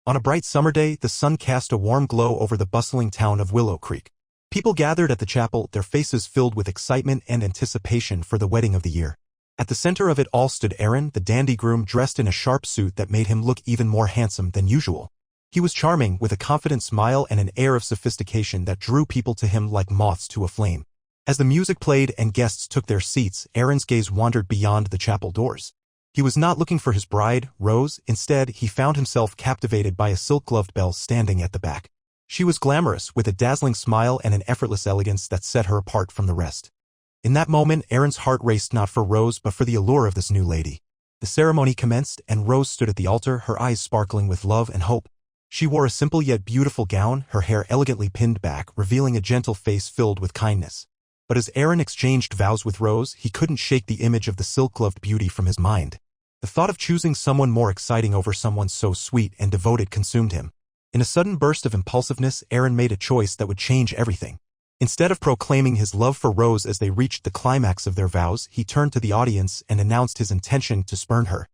On a bright summer day, the sun cast a warm glow over the bustling town of Willow Creek. People gathered at the chapel, their faces filled with excitement and anticipation for the wedding of the year. At the center of it all stood Aaron, the dandy groom, dressed in a sharp suit that made him look even more handsome than usual. He was charming, with a confident smile and an air of sophistication that drew people to him like moths to a flame. As the music played and guests took their seats, Aaron's gaze wandered beyond the chapel doors. He was not looking for his bride, Rose. Instead, he found himself captivated by a silk-gloved belle standing at the back. She was glamorous, with a dazzling smile and an effortless elegance that set her apart from the rest. In that moment, Aaron's heart raced not for Rose but for the allure of this new lady. The ceremony commenced, and Rose stood at the altar, her eyes sparkling with love and hope. She wore a simple yet beautiful gown, her hair elegantly pinned back, revealing a gentle face filled with kindness. But as Aaron exchanged vows with Rose, he couldn't shake the image of the silk-gloved beauty from his mind. The thought of choosing someone more exciting over someone so sweet and devoted consumed him. In a sudden burst of impulsiveness, Aaron made a choice that would change everything. Instead of proclaiming his love for Rose as they reached the climax of their vows, he turned to the audience and announced his intention to spurn her.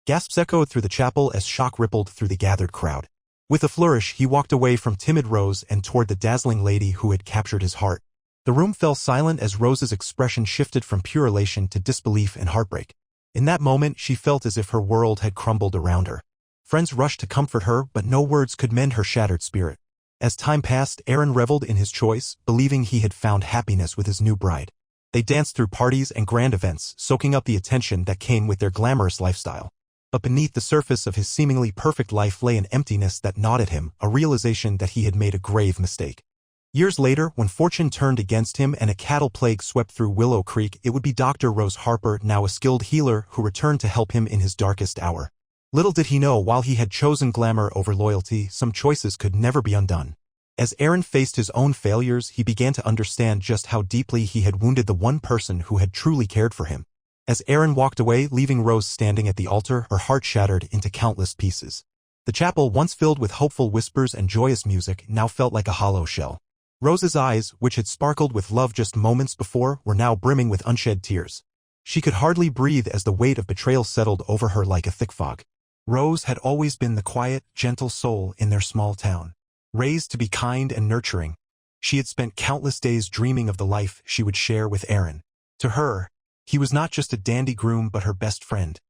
Gasps echoed through the chapel as shock rippled through the gathered crowd. With a flourish, he walked away from timid Rose and toward the dazzling lady who had captured his heart. The room fell silent as Rose's expression shifted from pure elation to disbelief and heartbreak. In that moment, she felt as if her world had crumbled around her. Friends rushed to comfort her, but no words could mend her shattered spirit. As time passed, Aaron reveled in his choice, believing he had found happiness with his new bride. They danced through parties and grand events, soaking up the attention that came with their glamorous lifestyle. But beneath the surface of his seemingly perfect life lay an emptiness that gnawed at him, a realization that he had made a grave mistake. Years later, when fortune turned against him and a cattle plague swept through Willow Creek, it would be Dr. Rose Harper, now a skilled healer, who returned to help him in his darkest hour. Little did he know, while he had chosen glamour over loyalty, some choices could never be undone. As Aaron faced his own failures, he began to understand just how deeply he had wounded the one person who had truly cared for him. As Aaron walked away, leaving Rose standing at the altar, her heart shattered into countless pieces. The chapel, once filled with hopeful whispers and joyous music, now felt like a hollow shell. Rose's eyes, which had sparkled with love just moments before, were now brimming with unshed tears. She could hardly breathe as the weight of betrayal settled over her like a thick fog. Rose had always been the quiet, gentle soul in their small town. Raised to be kind and nurturing, she had spent countless days dreaming of the life she would share with Aaron. To her, he was not just a dandy groom but her best friend,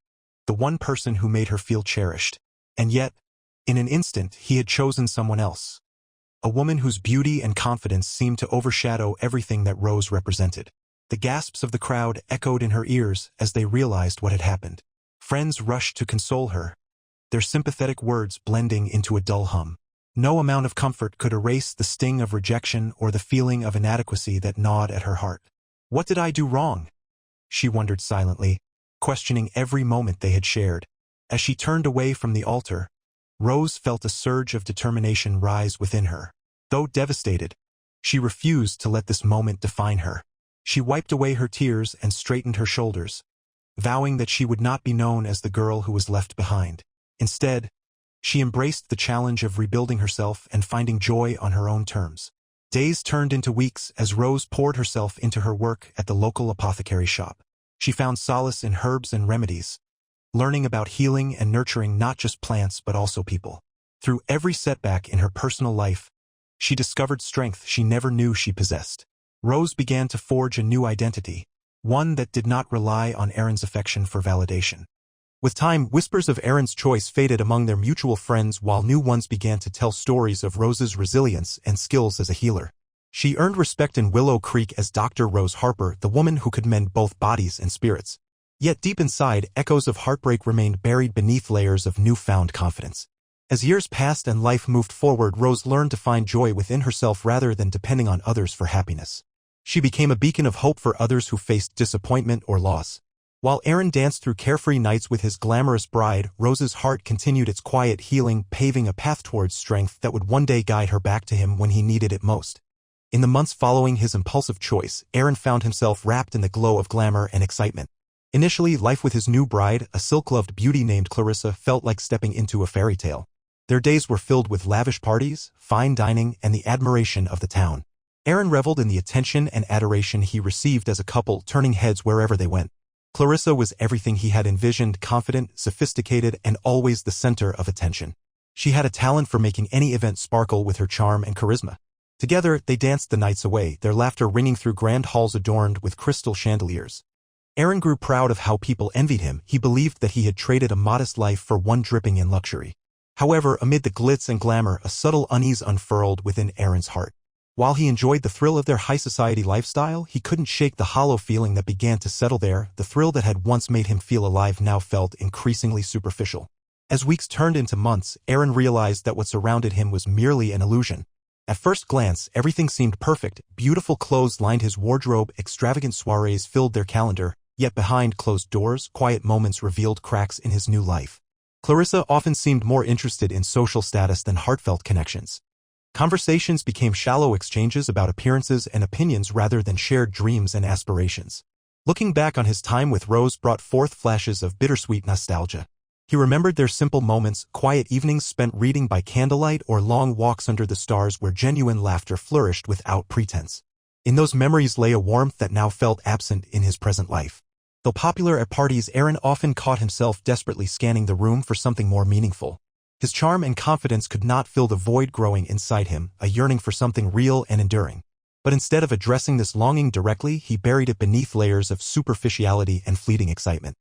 the one person who made her feel cherished. And yet, in an instant, he had chosen someone else. A woman whose beauty and confidence seemed to overshadow everything that Rose represented. The gasps of the crowd echoed in her ears as they realized what had happened. Friends rushed to console her, their sympathetic words blending into a dull hum. No amount of comfort could erase the sting of rejection or the feeling of inadequacy that gnawed at her heart. What did I do wrong? She wondered silently, questioning every moment they had shared. As she turned away from the altar, Rose felt a surge of determination rise within her. Though devastated, she refused to let this moment define her. She wiped away her tears and straightened her shoulders, vowing that she would not be known as the girl who was left behind. Instead, she embraced the challenge of rebuilding herself and finding joy on her own terms. Days turned into weeks as Rose poured herself into her work at the local apothecary shop. She found solace in herbs and remedies, learning about healing and nurturing not just plants but also people. Through every setback in her personal life, she discovered strength she never knew she possessed. Rose began to forge a new identity, one that did not rely on Aaron's affection for validation. With time, whispers of Aaron's choice faded among their mutual friends while new ones began to tell stories of Rose's resilience and skills as a healer. She earned respect in Willow Creek as Dr. Rose Harper, the woman who could mend both bodies and spirits. Yet deep inside, echoes of heartbreak remained buried beneath layers of newfound confidence. As years passed and life moved forward, Rose learned to find joy within herself rather than depending on others for happiness. She became a beacon of hope for others who faced disappointment or loss. While Aaron danced through carefree nights with his glamorous bride, Rose's heart continued its quiet healing, paving a path towards strength that would one day guide her back to him when he needed it most. In the months following his impulsive choice, Aaron found himself wrapped in the glow of glamour and excitement. Initially, life with his new bride, a silk-gloved beauty named Clarissa, felt like stepping into a fairy tale. Their days were filled with lavish parties, fine dining, and the admiration of the town. Aaron reveled in the attention and adoration he received as a couple, turning heads wherever they went. Clarissa was everything he had envisioned, confident, sophisticated, and always the center of attention. She had a talent for making any event sparkle with her charm and charisma. Together, they danced the nights away, their laughter ringing through grand halls adorned with crystal chandeliers. Aaron grew proud of how people envied him. He believed that he had traded a modest life for one dripping in luxury. However, amid the glitz and glamour, a subtle unease unfurled within Aaron's heart. While he enjoyed the thrill of their high society lifestyle, he couldn't shake the hollow feeling that began to settle there. The thrill that had once made him feel alive now felt increasingly superficial. As weeks turned into months, Aaron realized that what surrounded him was merely an illusion. At first glance, everything seemed perfect. Beautiful clothes lined his wardrobe, extravagant soirees filled their calendar, yet behind closed doors, quiet moments revealed cracks in his new life. Clarissa often seemed more interested in social status than heartfelt connections. Conversations became shallow exchanges about appearances and opinions rather than shared dreams and aspirations. Looking back on his time with Rose brought forth flashes of bittersweet nostalgia. He remembered their simple moments, quiet evenings spent reading by candlelight or long walks under the stars where genuine laughter flourished without pretense. In those memories lay a warmth that now felt absent in his present life. Though popular at parties, Aaron often caught himself desperately scanning the room for something more meaningful. His charm and confidence could not fill the void growing inside him, a yearning for something real and enduring. But instead of addressing this longing directly, he buried it beneath layers of superficiality and fleeting excitement.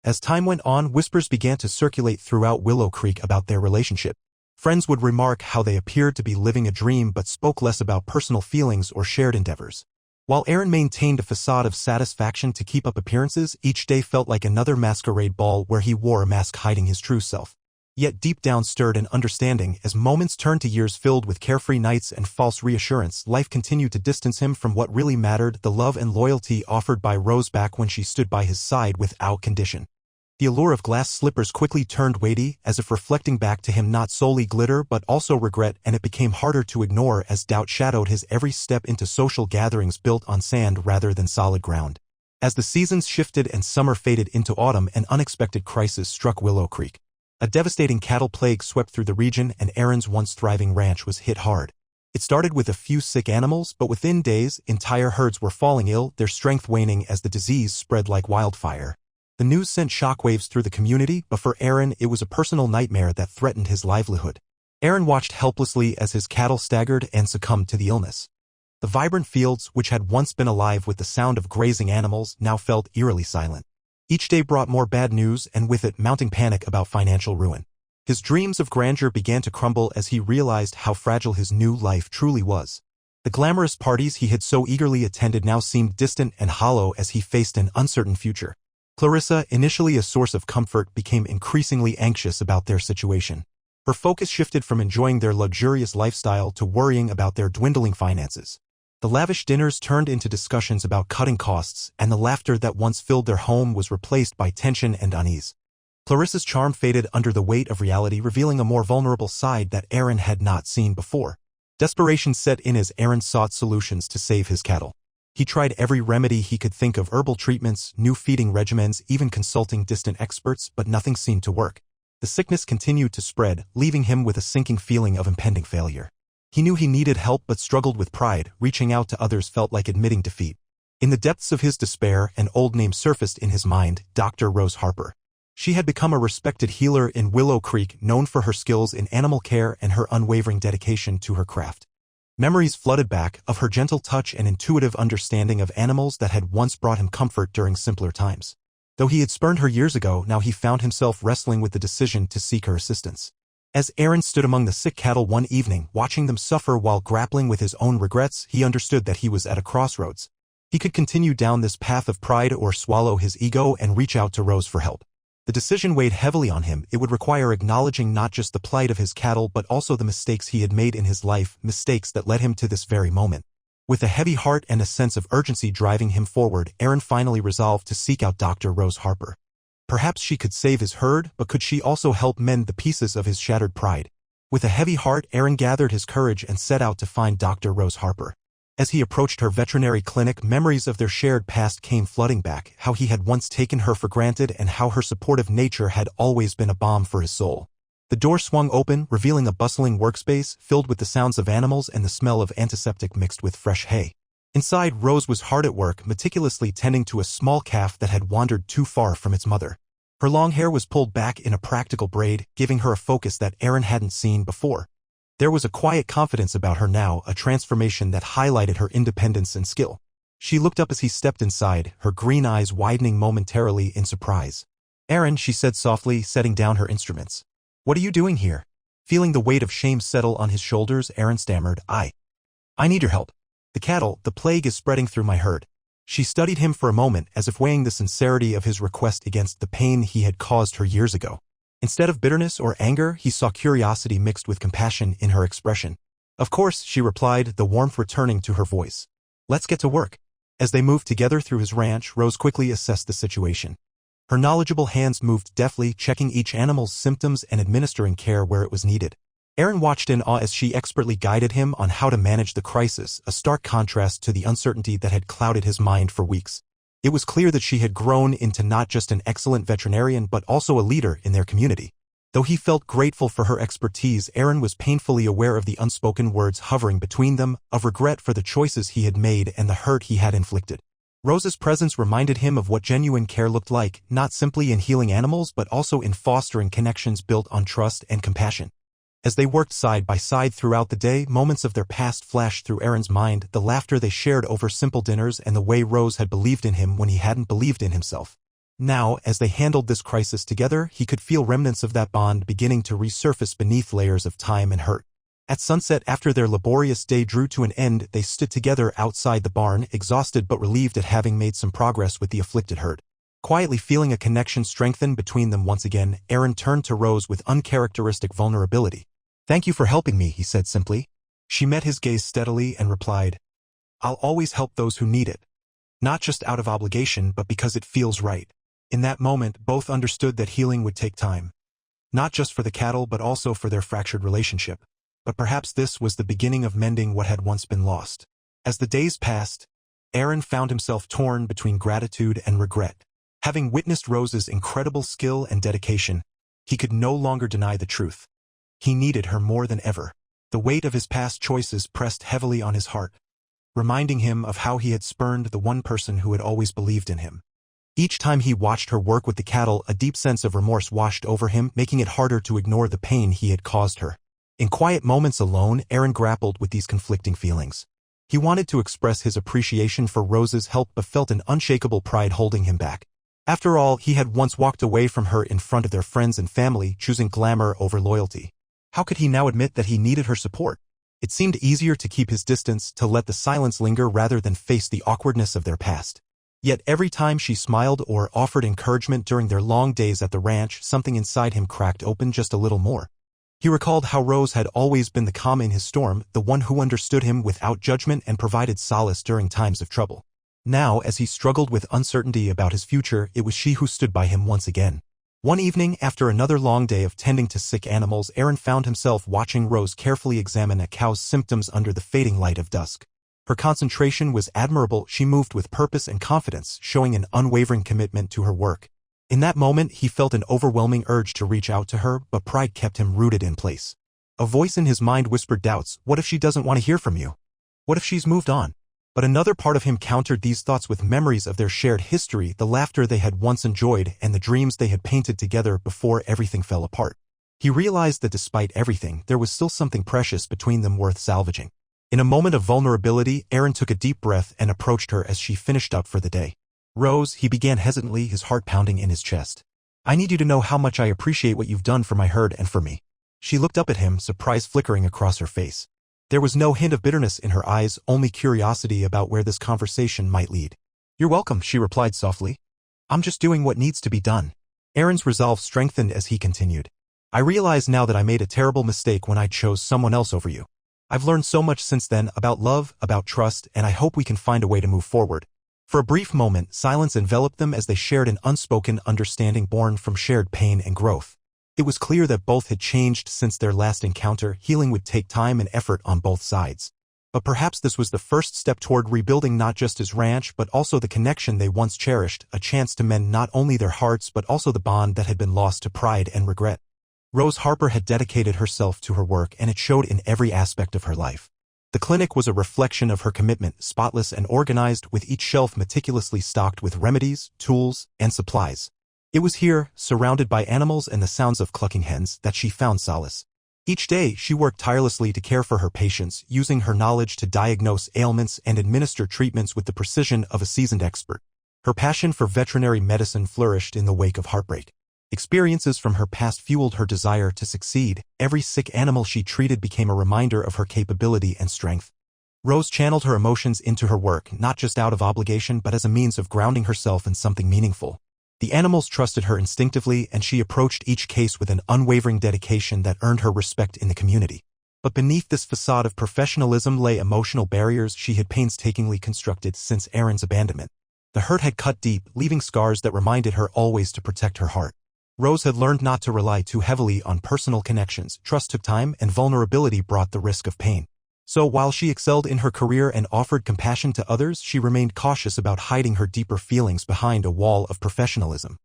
As time went on, whispers began to circulate throughout Willow Creek about their relationship. Friends would remark how they appeared to be living a dream but spoke less about personal feelings or shared endeavors. While Aaron maintained a facade of satisfaction to keep up appearances, each day felt like another masquerade ball where he wore a mask hiding his true self. Yet deep down stirred an understanding. As moments turned to years filled with carefree nights and false reassurance, life continued to distance him from what really mattered, the love and loyalty offered by Rose back when she stood by his side without condition. The allure of glass slippers quickly turned weighty, as if reflecting back to him not solely glitter but also regret, and it became harder to ignore as doubt shadowed his every step into social gatherings built on sand rather than solid ground. As the seasons shifted and summer faded into autumn, an unexpected crisis struck Willow Creek. A devastating cattle plague swept through the region, and Aaron's once thriving ranch was hit hard. It started with a few sick animals, but within days, entire herds were falling ill, their strength waning as the disease spread like wildfire. The news sent shockwaves through the community, but for Aaron it was a personal nightmare that threatened his livelihood. Aaron watched helplessly as his cattle staggered and succumbed to the illness. The vibrant fields, which had once been alive with the sound of grazing animals, now felt eerily silent. Each day brought more bad news, and with it mounting panic about financial ruin. His dreams of grandeur began to crumble as he realized how fragile his new life truly was. The glamorous parties he had so eagerly attended now seemed distant and hollow as he faced an uncertain future. Clarissa, initially a source of comfort, became increasingly anxious about their situation. Her focus shifted from enjoying their luxurious lifestyle to worrying about their dwindling finances. The lavish dinners turned into discussions about cutting costs, and the laughter that once filled their home was replaced by tension and unease. Clarissa's charm faded under the weight of reality, revealing a more vulnerable side that Aaron had not seen before. Desperation set in as Aaron sought solutions to save his cattle. He tried every remedy he could think of: herbal treatments, new feeding regimens, even consulting distant experts, but nothing seemed to work. The sickness continued to spread, leaving him with a sinking feeling of impending failure. He knew he needed help but struggled with pride. Reaching out to others felt like admitting defeat. In the depths of his despair, an old name surfaced in his mind: Dr. Rose Harper. She had become a respected healer in Willow Creek, known for her skills in animal care and her unwavering dedication to her craft. Memories flooded back of her gentle touch and intuitive understanding of animals that had once brought him comfort during simpler times. Though he had spurned her years ago, now he found himself wrestling with the decision to seek her assistance. As Aaron stood among the sick cattle one evening, watching them suffer while grappling with his own regrets, he understood that he was at a crossroads. He could continue down this path of pride or swallow his ego and reach out to Rose for help. The decision weighed heavily on him. It would require acknowledging not just the plight of his cattle but also the mistakes he had made in his life, mistakes that led him to this very moment. With a heavy heart and a sense of urgency driving him forward, Aaron finally resolved to seek out Dr. Rose Harper. Perhaps she could save his herd, but could she also help mend the pieces of his shattered pride? With a heavy heart, Aaron gathered his courage and set out to find Dr. Rose Harper. As he approached her veterinary clinic, memories of their shared past came flooding back, how he had once taken her for granted and how her supportive nature had always been a balm for his soul. The door swung open, revealing a bustling workspace filled with the sounds of animals and the smell of antiseptic mixed with fresh hay. Inside, Rose was hard at work, meticulously tending to a small calf that had wandered too far from its mother. Her long hair was pulled back in a practical braid, giving her a focus that Aaron hadn't seen before. There was a quiet confidence about her now, a transformation that highlighted her independence and skill. She looked up as he stepped inside, her green eyes widening momentarily in surprise. "Aaron," she said softly, setting down her instruments. "What are you doing here?" Feeling the weight of shame settle on his shoulders, Aaron stammered, I need your help. The cattle, the plague is spreading through my herd." She studied him for a moment as if weighing the sincerity of his request against the pain he had caused her years ago. Instead of bitterness or anger, he saw curiosity mixed with compassion in her expression. "Of course," she replied, the warmth returning to her voice. "Let's get to work." As they moved together through his ranch, Rose quickly assessed the situation. Her knowledgeable hands moved deftly, checking each animal's symptoms and administering care where it was needed. Aaron watched in awe as she expertly guided him on how to manage the crisis, a stark contrast to the uncertainty that had clouded his mind for weeks. It was clear that she had grown into not just an excellent veterinarian but also a leader in their community. Though he felt grateful for her expertise, Aaron was painfully aware of the unspoken words hovering between them, of regret for the choices he had made and the hurt he had inflicted. Rose's presence reminded him of what genuine care looked like, not simply in healing animals but also in fostering connections built on trust and compassion. As they worked side by side throughout the day, moments of their past flashed through Aaron's mind, the laughter they shared over simple dinners and the way Rose had believed in him when he hadn't believed in himself. Now, as they handled this crisis together, he could feel remnants of that bond beginning to resurface beneath layers of time and hurt. At sunset, after their laborious day drew to an end, they stood together outside the barn, exhausted but relieved at having made some progress with the afflicted herd. Quietly feeling a connection strengthen between them once again, Aaron turned to Rose with uncharacteristic vulnerability. "Thank you for helping me," he said simply. She met his gaze steadily and replied, "I'll always help those who need it. Not just out of obligation but because it feels right." In that moment, both understood that healing would take time. Not just for the cattle but also for their fractured relationship. But perhaps this was the beginning of mending what had once been lost. As the days passed, Aaron found himself torn between gratitude and regret. Having witnessed Rose's incredible skill and dedication, he could no longer deny the truth. He needed her more than ever. The weight of his past choices pressed heavily on his heart, reminding him of how he had spurned the one person who had always believed in him. Each time he watched her work with the cattle, a deep sense of remorse washed over him, making it harder to ignore the pain he had caused her. In quiet moments alone, Aaron grappled with these conflicting feelings. He wanted to express his appreciation for Rose's help but felt an unshakable pride holding him back. After all, he had once walked away from her in front of their friends and family, choosing glamour over loyalty. How could he now admit that he needed her support? It seemed easier to keep his distance, to let the silence linger rather than face the awkwardness of their past. Yet every time she smiled or offered encouragement during their long days at the ranch, something inside him cracked open just a little more. He recalled how Rose had always been the calm in his storm, the one who understood him without judgment and provided solace during times of trouble. Now, as he struggled with uncertainty about his future, it was she who stood by him once again. One evening, after another long day of tending to sick animals, Aaron found himself watching Rose carefully examine a cow's symptoms under the fading light of dusk. Her concentration was admirable. She moved with purpose and confidence, showing an unwavering commitment to her work. In that moment, he felt an overwhelming urge to reach out to her, but pride kept him rooted in place. A voice in his mind whispered doubts. What if she doesn't want to hear from you? What if she's moved on? But another part of him countered these thoughts with memories of their shared history, the laughter they had once enjoyed, and the dreams they had painted together before everything fell apart. He realized that despite everything, there was still something precious between them worth salvaging. In a moment of vulnerability, Aaron took a deep breath and approached her as she finished up for the day. "Rose," he began hesitantly, his heart pounding in his chest. "I need you to know how much I appreciate what you've done for my herd and for me." She looked up at him, surprise flickering across her face. There was no hint of bitterness in her eyes, only curiosity about where this conversation might lead. "You're welcome," she replied softly. "I'm just doing what needs to be done." Aaron's resolve strengthened as he continued. "I realize now that I made a terrible mistake when I chose someone else over you. I've learned so much since then about love, about trust, and I hope we can find a way to move forward." For a brief moment, silence enveloped them as they shared an unspoken understanding born from shared pain and growth. It was clear that both had changed since their last encounter. Healing would take time and effort on both sides. But perhaps this was the first step toward rebuilding not just his ranch but also the connection they once cherished, a chance to mend not only their hearts but also the bond that had been lost to pride and regret. Rose Harper had dedicated herself to her work, and it showed in every aspect of her life. The clinic was a reflection of her commitment, spotless and organized, with each shelf meticulously stocked with remedies, tools, and supplies. It was here, surrounded by animals and the sounds of clucking hens, that she found solace. Each day, she worked tirelessly to care for her patients, using her knowledge to diagnose ailments and administer treatments with the precision of a seasoned expert. Her passion for veterinary medicine flourished in the wake of heartbreak. Experiences from her past fueled her desire to succeed. Every sick animal she treated became a reminder of her capability and strength. Rose channeled her emotions into her work, not just out of obligation but as a means of grounding herself in something meaningful. The animals trusted her instinctively, and she approached each case with an unwavering dedication that earned her respect in the community. But beneath this facade of professionalism lay emotional barriers she had painstakingly constructed since Aaron's abandonment. The hurt had cut deep, leaving scars that reminded her always to protect her heart. Rose had learned not to rely too heavily on personal connections. Trust took time, and vulnerability brought the risk of pain. So while she excelled in her career and offered compassion to others, she remained cautious about hiding her deeper feelings behind a wall of professionalism.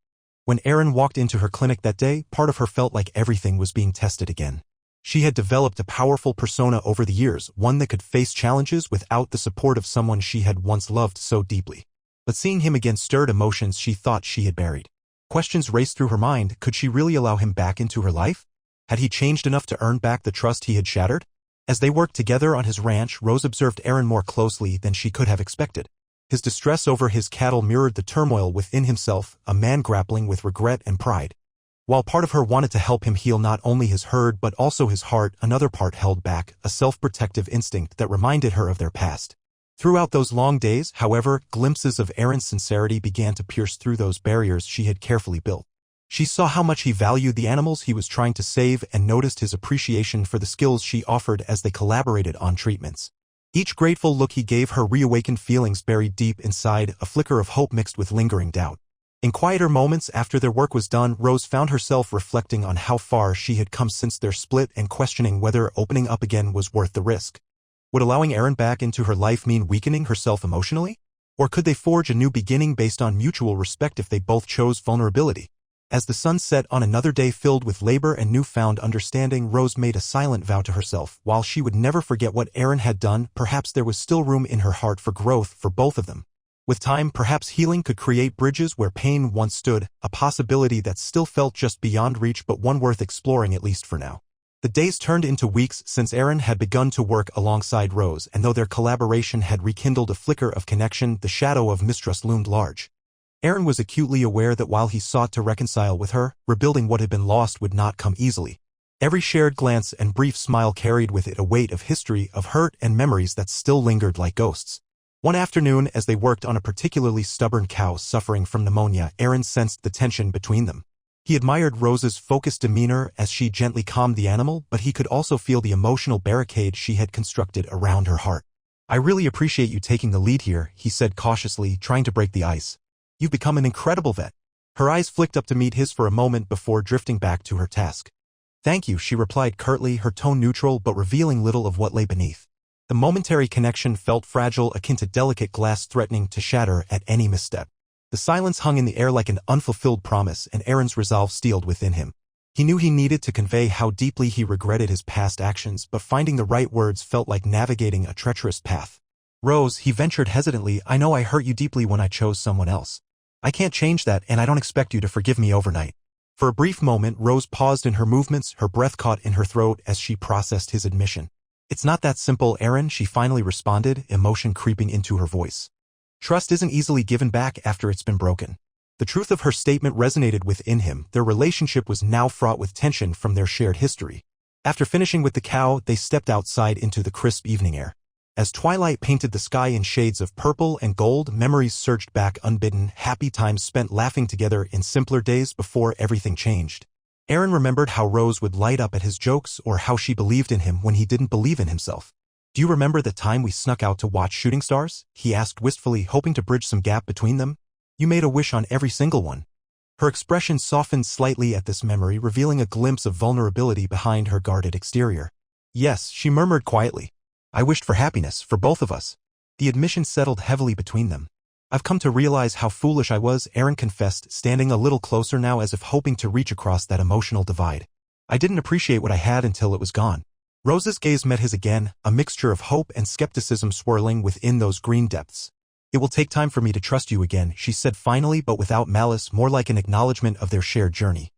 When Aaron walked into her clinic that day, part of her felt like everything was being tested again. She had developed a powerful persona over the years, one that could face challenges without the support of someone she had once loved so deeply. But seeing him again stirred emotions she thought she had buried. Questions raced through her mind. Could she really allow him back into her life? Had he changed enough to earn back the trust he had shattered? As they worked together on his ranch, Rose observed Aaron more closely than she could have expected. His distress over his cattle mirrored the turmoil within himself, a man grappling with regret and pride. While part of her wanted to help him heal not only his herd but also his heart, another part held back, a self-protective instinct that reminded her of their past. Throughout those long days, however, glimpses of Aaron's sincerity began to pierce through those barriers she had carefully built. She saw how much he valued the animals he was trying to save and noticed his appreciation for the skills she offered as they collaborated on treatments. Each grateful look he gave her reawakened feelings buried deep inside, a flicker of hope mixed with lingering doubt. In quieter moments after their work was done, Rose found herself reflecting on how far she had come since their split and questioning whether opening up again was worth the risk. Would allowing Aaron back into her life mean weakening herself emotionally? Or could they forge a new beginning based on mutual respect if they both chose vulnerability? As the sun set on another day filled with labor and newfound understanding, Rose made a silent vow to herself. While she would never forget what Aaron had done, perhaps there was still room in her heart for growth for both of them. With time, perhaps healing could create bridges where pain once stood, a possibility that still felt just beyond reach but one worth exploring at least for now. The days turned into weeks since Aaron had begun to work alongside Rose, and though their collaboration had rekindled a flicker of connection, the shadow of mistrust loomed large. Aaron was acutely aware that while he sought to reconcile with her, rebuilding what had been lost would not come easily. Every shared glance and brief smile carried with it a weight of history, of hurt and memories that still lingered like ghosts. One afternoon, as they worked on a particularly stubborn cow suffering from pneumonia, Aaron sensed the tension between them. He admired Rose's focused demeanor as she gently calmed the animal, but he could also feel the emotional barricade she had constructed around her heart. "I really appreciate you taking the lead here," he said cautiously, trying to break the ice. "You've become an incredible vet." Her eyes flicked up to meet his for a moment before drifting back to her task. "Thank you," she replied curtly, her tone neutral but revealing little of what lay beneath. The momentary connection felt fragile, akin to delicate glass threatening to shatter at any misstep. The silence hung in the air like an unfulfilled promise, and Aaron's resolve steeled within him. He knew he needed to convey how deeply he regretted his past actions, but finding the right words felt like navigating a treacherous path. "Rose," he ventured hesitantly, "I know I hurt you deeply when I chose someone else. I can't change that, and I don't expect you to forgive me overnight." For a brief moment, Rose paused in her movements, her breath caught in her throat as she processed his admission. "It's not that simple, Aaron," she finally responded, emotion creeping into her voice. "Trust isn't easily given back after it's been broken." The truth of her statement resonated within him. Their relationship was now fraught with tension from their shared history. After finishing with the cow, they stepped outside into the crisp evening air. As twilight painted the sky in shades of purple and gold, memories surged back unbidden, happy times spent laughing together in simpler days before everything changed. Aaron remembered how Rose would light up at his jokes or how she believed in him when he didn't believe in himself. "Do you remember the time we snuck out to watch shooting stars?" he asked wistfully, hoping to bridge some gap between them. "You made a wish on every single one." Her expression softened slightly at this memory, revealing a glimpse of vulnerability behind her guarded exterior. "Yes," she murmured quietly. "I wished for happiness, for both of us." The admission settled heavily between them. "I've come to realize how foolish I was," Aaron confessed, standing a little closer now as if hoping to reach across that emotional divide. "I didn't appreciate what I had until it was gone." Rose's gaze met his again, a mixture of hope and skepticism swirling within those green depths. It will take time for me to trust you again, she said finally, but without malice, more like an acknowledgement of their shared journey.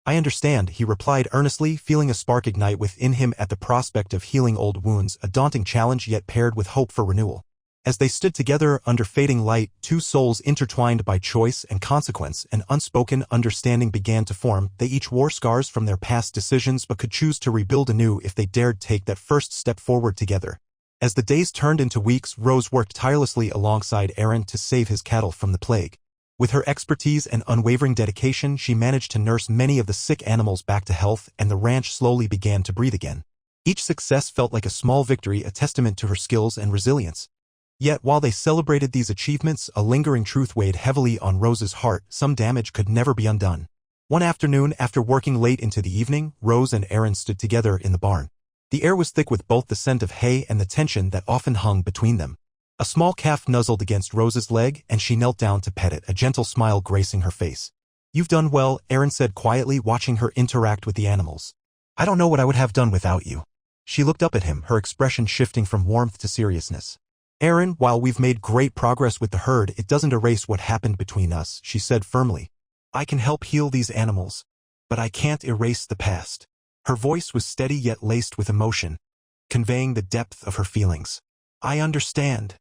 I understand, he replied earnestly, feeling a spark ignite within him at the prospect of healing old wounds, a daunting challenge yet paired with hope for renewal. As they stood together under fading light, two souls intertwined by choice and consequence, an unspoken understanding began to form. They each wore scars from their past decisions but could choose to rebuild anew if they dared take that first step forward together. As the days turned into weeks, Rose worked tirelessly alongside Aaron to save his cattle from the plague. With her expertise and unwavering dedication, she managed to nurse many of the sick animals back to health, and the ranch slowly began to breathe again. Each success felt like a small victory, a testament to her skills and resilience. Yet while they celebrated these achievements, a lingering truth weighed heavily on Rose's heart. Some damage could never be undone. One afternoon, after working late into the evening, Rose and Aaron stood together in the barn. The air was thick with both the scent of hay and the tension that often hung between them. A small calf nuzzled against Rose's leg, and she knelt down to pet it, a gentle smile gracing her face. "You've done well," Aaron said quietly, watching her interact with the animals. "I don't know what I would have done without you." She looked up at him, her expression shifting from warmth to seriousness. "Aaron, while we've made great progress with the herd, it doesn't erase what happened between us," she said firmly. "I can help heal these animals, but I can't erase the past." Her voice was steady yet laced with emotion, conveying the depth of her feelings. "I understand,"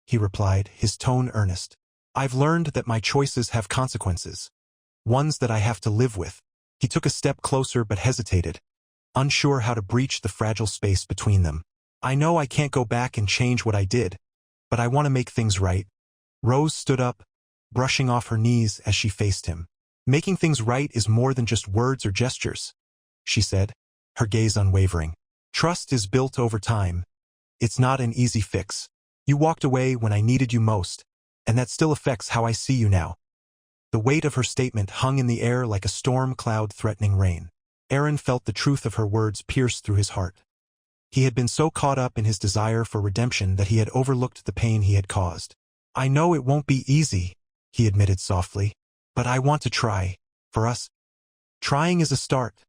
he replied, his tone earnest. "I've learned that my choices have consequences, ones that I have to live with." He took a step closer but hesitated, unsure how to breach the fragile space between them. "I know I can't go back and change what I did, but I want to make things right." Rose stood up, brushing off her knees as she faced him. "Making things right is more than just words or gestures," she said, her gaze unwavering. "Trust is built over time. It's not an easy fix. You walked away when I needed you most, and that still affects how I see you now." The weight of her statement hung in the air like a storm cloud threatening rain. Aaron felt the truth of her words pierce through his heart. He had been so caught up in his desire for redemption that he had overlooked the pain he had caused. "I know it won't be easy," he admitted softly, "but I want to try. For us." "Trying is a start,"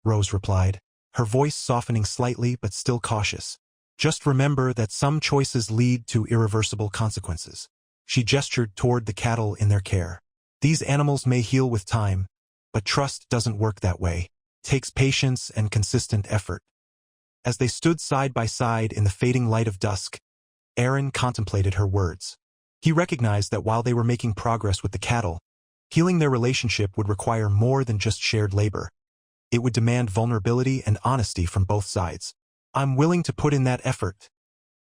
Rose replied, her voice softening slightly but still cautious. "Just remember that some choices lead to irreversible consequences." She gestured toward the cattle in their care. "These animals may heal with time, but trust doesn't work that way. It takes patience and consistent effort." As they stood side by side in the fading light of dusk, Aaron contemplated her words. He recognized that while they were making progress with the cattle, healing their relationship would require more than just shared labor. It would demand vulnerability and honesty from both sides. "I'm willing to put in that effort,"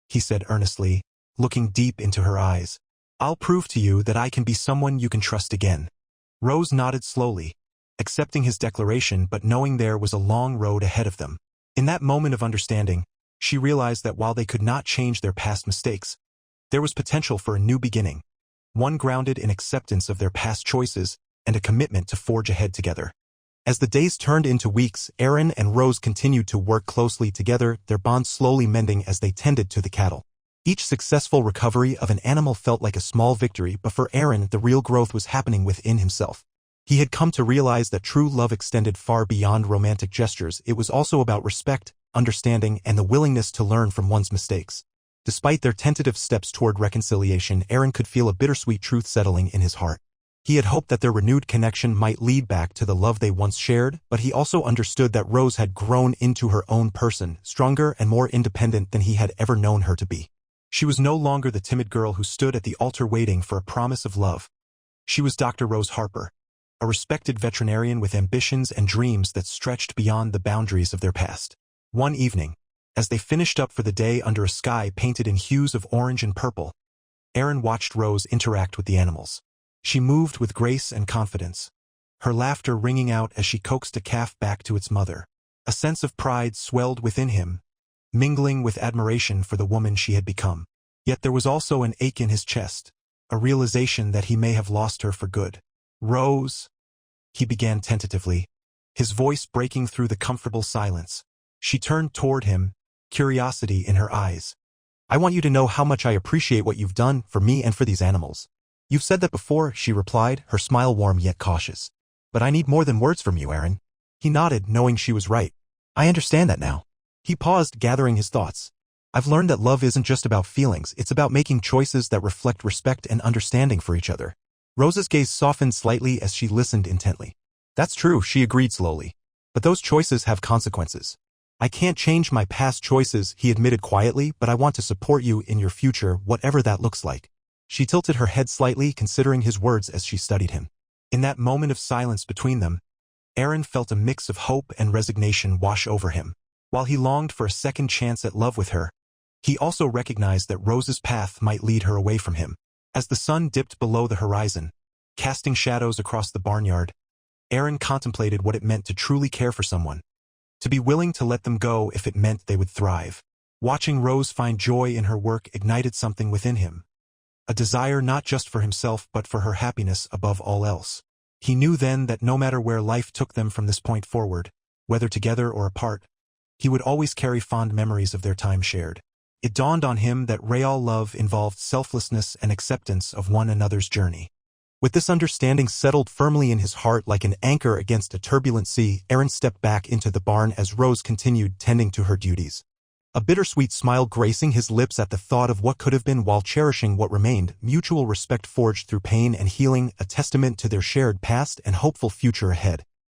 he said earnestly, looking deep into her eyes. "I'll prove to you that I can be someone you can trust again." Rose nodded slowly, accepting his declaration but knowing there was a long road ahead of them. In that moment of understanding, she realized that while they could not change their past mistakes, there was potential for a new beginning, one grounded in acceptance of their past choices and a commitment to forge ahead together. As the days turned into weeks, Aaron and Rose continued to work closely together, their bond slowly mending as they tended to the cattle. Each successful recovery of an animal felt like a small victory, but for Aaron, the real growth was happening within himself. He had come to realize that true love extended far beyond romantic gestures. It was also about respect, understanding, and the willingness to learn from one's mistakes. Despite their tentative steps toward reconciliation, Aaron could feel a bittersweet truth settling in his heart. He had hoped that their renewed connection might lead back to the love they once shared, but he also understood that Rose had grown into her own person, stronger and more independent than he had ever known her to be. She was no longer the timid girl who stood at the altar waiting for a promise of love. She was Dr. Rose Harper, a respected veterinarian with ambitions and dreams that stretched beyond the boundaries of their past. One evening, as they finished up for the day under a sky painted in hues of orange and purple, Aaron watched Rose interact with the animals. She moved with grace and confidence, her laughter ringing out as she coaxed a calf back to its mother. A sense of pride swelled within him, mingling with admiration for the woman she had become. Yet there was also an ache in his chest, a realization that he may have lost her for good. "Rose," he began tentatively, his voice breaking through the comfortable silence. She turned toward him, curiosity in her eyes. "I want you to know how much I appreciate what you've done for me and for these animals." "You've said that before," she replied, her smile warm yet cautious. "But I need more than words from you, Aaron." He nodded, knowing she was right. "I understand that now." He paused, gathering his thoughts. I've learned that love isn't just about feelings, it's about making choices that reflect respect and understanding for each other. Rose's gaze softened slightly as she listened intently. That's true, she agreed slowly. But those choices have consequences. I can't change my past choices, he admitted quietly, but I want to support you in your future, whatever that looks like. She tilted her head slightly, considering his words as she studied him. In that moment of silence between them, Aaron felt a mix of hope and resignation wash over him. While he longed for a second chance at love with her, he also recognized that Rose's path might lead her away from him. As the sun dipped below the horizon, casting shadows across the barnyard, Aaron contemplated what it meant to truly care for someone, to be willing to let them go if it meant they would thrive. Watching Rose find joy in her work ignited something within him, a desire not just for himself but for her happiness above all else. He knew then that no matter where life took them from this point forward, whether together or apart, he would always carry fond memories of their time shared. It dawned on him that real love involved selflessness and acceptance of one another's journey. With this understanding settled firmly in his heart like an anchor against a turbulent sea, Aaron stepped back into the barn as Rose continued tending to her duties. A bittersweet smile gracing his lips at the thought of what could have been while cherishing what remained, mutual respect forged through pain and healing, a testament to their shared past and hopeful future ahead.